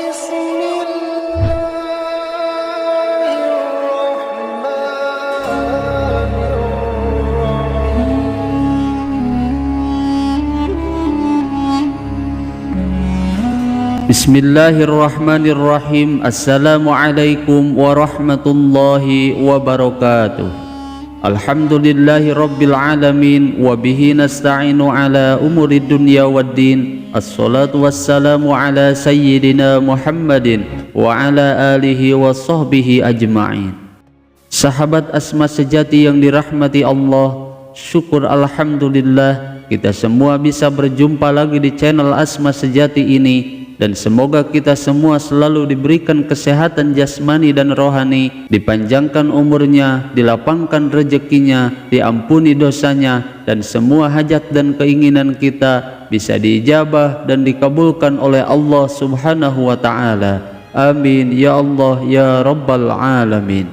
بسم الله الرحمن الرحيم Bismillahirrahmanirrahim. Assalamualaikum warahmatullahi wabarakatuh. Alhamdulillahi rabbil alamin. Wabihi nasta'inu ala umuri dunya waddin. Assalatu wassalamu ala sayyidina Muhammadin wa ala alihi wa sahbihi ajma'in. Sahabat Asma sejati yang dirahmati Allah, syukur alhamdulillah kita semua bisa berjumpa lagi di channel Asma Sejati ini. Dan semoga kita semua selalu diberikan kesehatan jasmani dan rohani, dipanjangkan umurnya, dilapangkan rezekinya, diampuni dosanya, dan semua hajat dan keinginan kita bisa diijabah dan dikabulkan oleh Allah Subhanahu wa Ta'ala. Amin ya Allah ya Rabbal Alamin.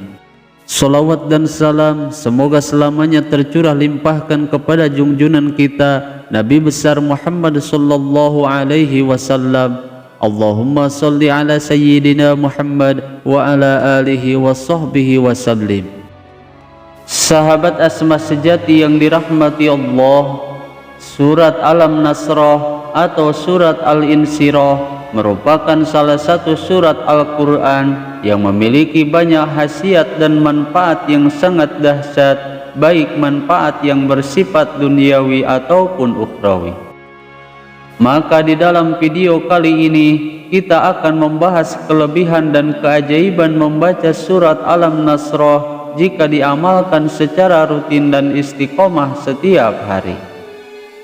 Salawat dan salam semoga selamanya tercurah limpahkan kepada junjunan kita Nabi besar Muhammad sallallahu alaihi wasallam. Allahumma salli ala sayyidina Muhammad wa ala alihi wa sahbihi wa sallim. Sahabat Asma Sejati yang dirahmati Allah, surat Al-Nasrah atau surat Al-Insyirah merupakan salah satu surat Al-Quran yang memiliki banyak khasiat dan manfaat yang sangat dahsyat, baik manfaat yang bersifat duniawi ataupun ukhrawi. Maka di dalam video kali ini kita akan membahas kelebihan dan keajaiban membaca surat Al-Nasrah jika diamalkan secara rutin dan istiqomah setiap hari.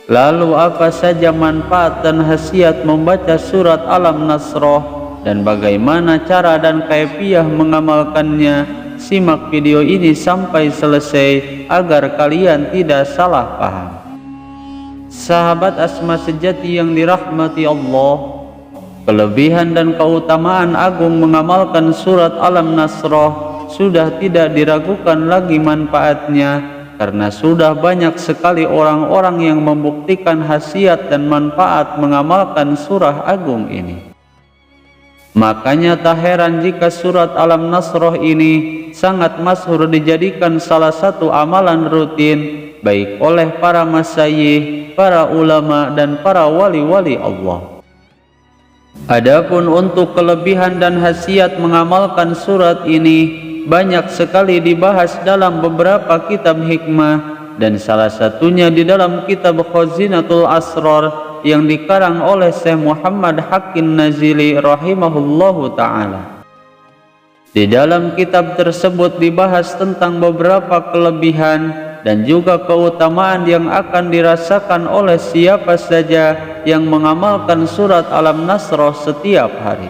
Lalu apa saja manfaat dan khasiat membaca surat Al-Nasrah dan bagaimana cara dan kaifiah mengamalkannya? Simak video ini sampai selesai agar kalian tidak salah paham. Sahabat Asma Sejati yang dirahmati Allah, kelebihan dan keutamaan agung mengamalkan surat Al-Nasrah sudah tidak diragukan lagi manfaatnya, karena sudah banyak sekali orang-orang yang membuktikan khasiat dan manfaat mengamalkan surah agung ini. Makanya tak heran jika surat Al-Nasrah ini sangat masyhur dijadikan salah satu amalan rutin baik oleh para masyayikh, para ulama dan para wali-wali Allah. Adapun untuk kelebihan dan khasiat mengamalkan surat ini banyak sekali dibahas dalam beberapa kitab hikmah, dan salah satunya di dalam kitab Khazinatul Asrar yang dikarang oleh Syekh Muhammad Hakim Nazili rahimahullahu ta'ala. Di dalam kitab tersebut dibahas tentang beberapa kelebihan dan juga keutamaan yang akan dirasakan oleh siapa saja yang mengamalkan surat Al-Nasrah setiap hari.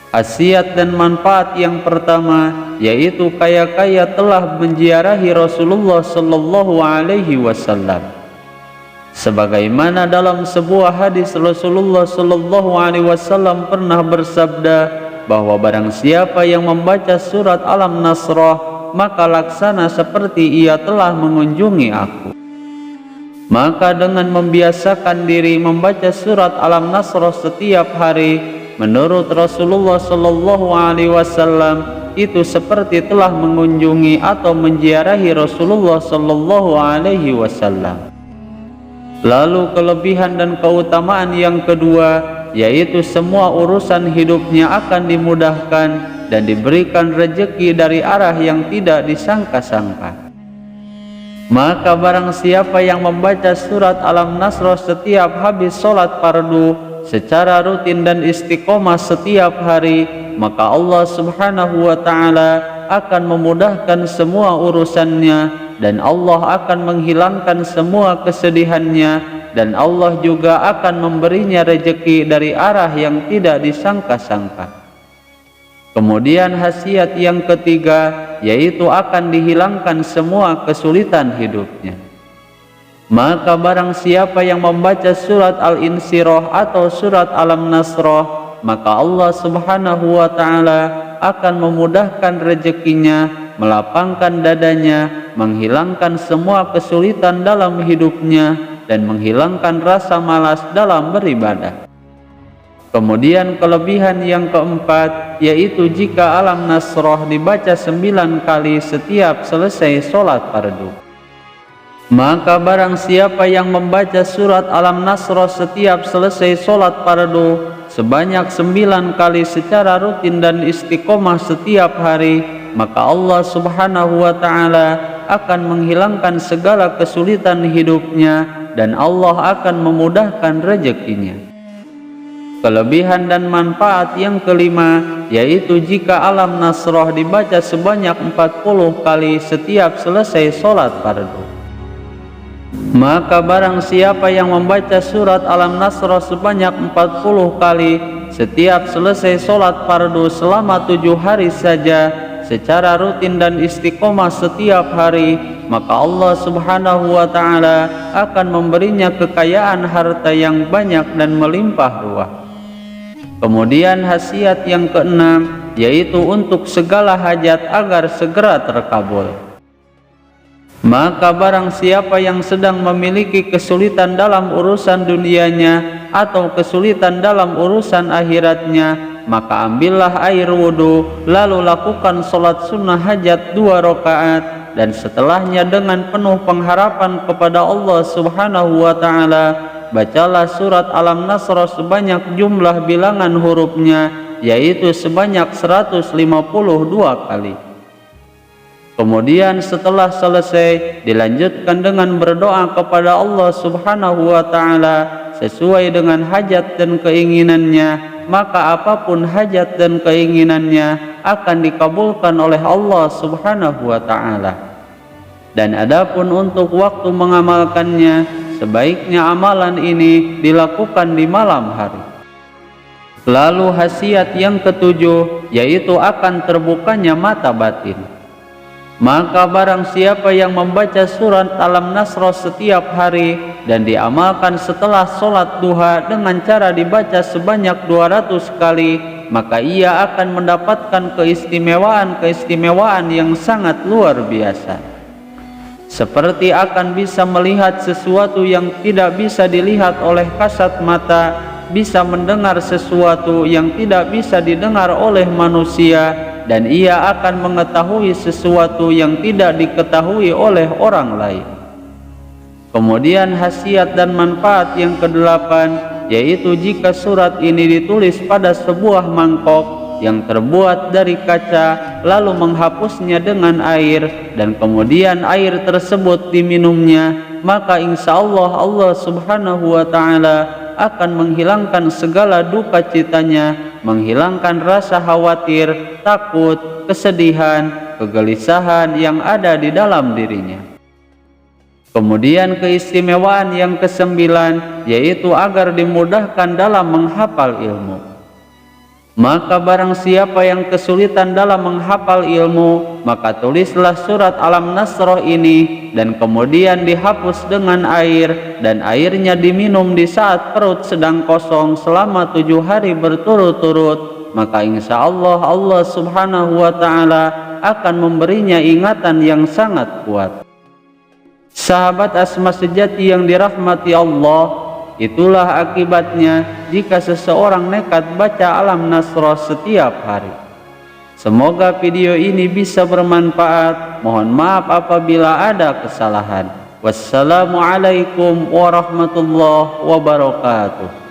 Khasiat dan manfaat yang pertama yaitu kaya-kaya telah menziarahi Rasulullah sallallahu alaihi wasallam. Sebagaimana dalam sebuah hadis Rasulullah sallallahu alaihi wasallam pernah bersabda bahwa barang siapa yang membaca surat Al-Nasrah maka laksana seperti ia telah mengunjungi aku. Maka dengan membiasakan diri membaca surat Al-Nasrah setiap hari, menurut Rasulullah sallallahu alaihi wasallam itu seperti telah mengunjungi atau menziarahi Rasulullah sallallahu alaihi wasallam. Lalu kelebihan dan keutamaan yang kedua yaitu semua urusan hidupnya akan dimudahkan dan diberikan rezeki dari arah yang tidak disangka-sangka. Maka barang siapa yang membaca surat Al-Nasrah setiap habis sholat fardu secara rutin dan istiqomah setiap hari, maka Allah Subhanahu wa Ta'ala akan memudahkan semua urusannya, dan Allah akan menghilangkan semua kesedihannya, dan Allah juga akan memberinya rezeki dari arah yang tidak disangka-sangka. Kemudian khasiat yang ketiga yaitu akan dihilangkan semua kesulitan hidupnya. Maka barang siapa yang membaca surat Al-Insyirah atau surat Al-Nasrah, maka Allah Subhanahu wa Ta'ala akan memudahkan rezekinya, melapangkan dadanya, menghilangkan semua kesulitan dalam hidupnya, dan menghilangkan rasa malas dalam beribadah. Kemudian kelebihan yang keempat, yaitu jika Alam Nasroh dibaca 9 kali setiap selesai sholat fardu. Maka barang siapa yang membaca surat Alam Nasroh setiap selesai sholat fardu sebanyak 9 kali secara rutin dan istiqomah setiap hari, maka Allah Subhanahu wa ta'ala akan menghilangkan segala kesulitan hidupnya dan Allah akan memudahkan rezekinya. Kelebihan dan manfaat yang kelima, yaitu jika Alam Nasroh dibaca sebanyak 40 kali setiap selesai sholat fardu. Maka barang siapa yang membaca surat Alam Nasroh sebanyak 40 kali setiap selesai sholat fardu selama 7 hari saja secara rutin dan istiqomah setiap hari, maka Allah Subhanahu wa ta'ala akan memberinya kekayaan harta yang banyak dan melimpah ruah. Kemudian khasiat yang keenam, yaitu untuk segala hajat agar segera terkabul. Maka barang siapa yang sedang memiliki kesulitan dalam urusan dunianya atau kesulitan dalam urusan akhiratnya, maka ambillah air wudhu, lalu lakukan sholat sunnah hajat 2 rakaat, dan setelahnya dengan penuh pengharapan kepada Allah Subhanahu wa ta'ala, bacalah surat Alam Nasroh sebanyak jumlah bilangan hurufnya, yaitu sebanyak 152 kali. Kemudian setelah selesai, dilanjutkan dengan berdoa kepada Allah Subhanahu wa ta'ala sesuai dengan hajat dan keinginannya, maka apapun hajat dan keinginannya akan dikabulkan oleh Allah Subhanahu wa ta'ala. Dan adapun untuk waktu mengamalkannya, sebaiknya amalan ini dilakukan di malam hari. Lalu khasiat yang ketujuh, yaitu akan terbukanya mata batin. Maka barang siapa yang membaca surat Alam Nasroh setiap hari dan diamalkan setelah sholat duha dengan cara dibaca sebanyak 200 kali, maka ia akan mendapatkan keistimewaan yang sangat luar biasa. Seperti akan bisa melihat sesuatu yang tidak bisa dilihat oleh kasat mata, bisa mendengar sesuatu yang tidak bisa didengar oleh manusia, dan ia akan mengetahui sesuatu yang tidak diketahui oleh orang lain. Kemudian khasiat dan manfaat yang kedelapan, yaitu jika surat ini ditulis pada sebuah mangkok yang terbuat dari kaca, lalu menghapusnya dengan air, dan kemudian air tersebut diminumnya, maka insya Allah Allah Subhanahu wa ta'ala akan menghilangkan segala duka citanya, menghilangkan rasa khawatir, takut, kesedihan, kegelisahan yang ada di dalam dirinya. Kemudian keistimewaan yang kesembilan, yaitu agar dimudahkan dalam menghafal ilmu. Maka barang siapa yang kesulitan dalam menghafal ilmu, maka tulislah surat Alam Nasroh ini dan kemudian dihapus dengan air, dan airnya diminum di saat perut sedang kosong selama 7 hari berturut-turut, maka insya Allah Allah Subhanahu wa ta'ala akan memberinya ingatan yang sangat kuat. Sahabat Asma sejati yang dirahmati Allah, itulah akibatnya jika seseorang nekat baca Alam Nasroh setiap hari. Semoga video ini bisa bermanfaat. Mohon maaf apabila ada kesalahan. Wassalamualaikum warahmatullahi wabarakatuh.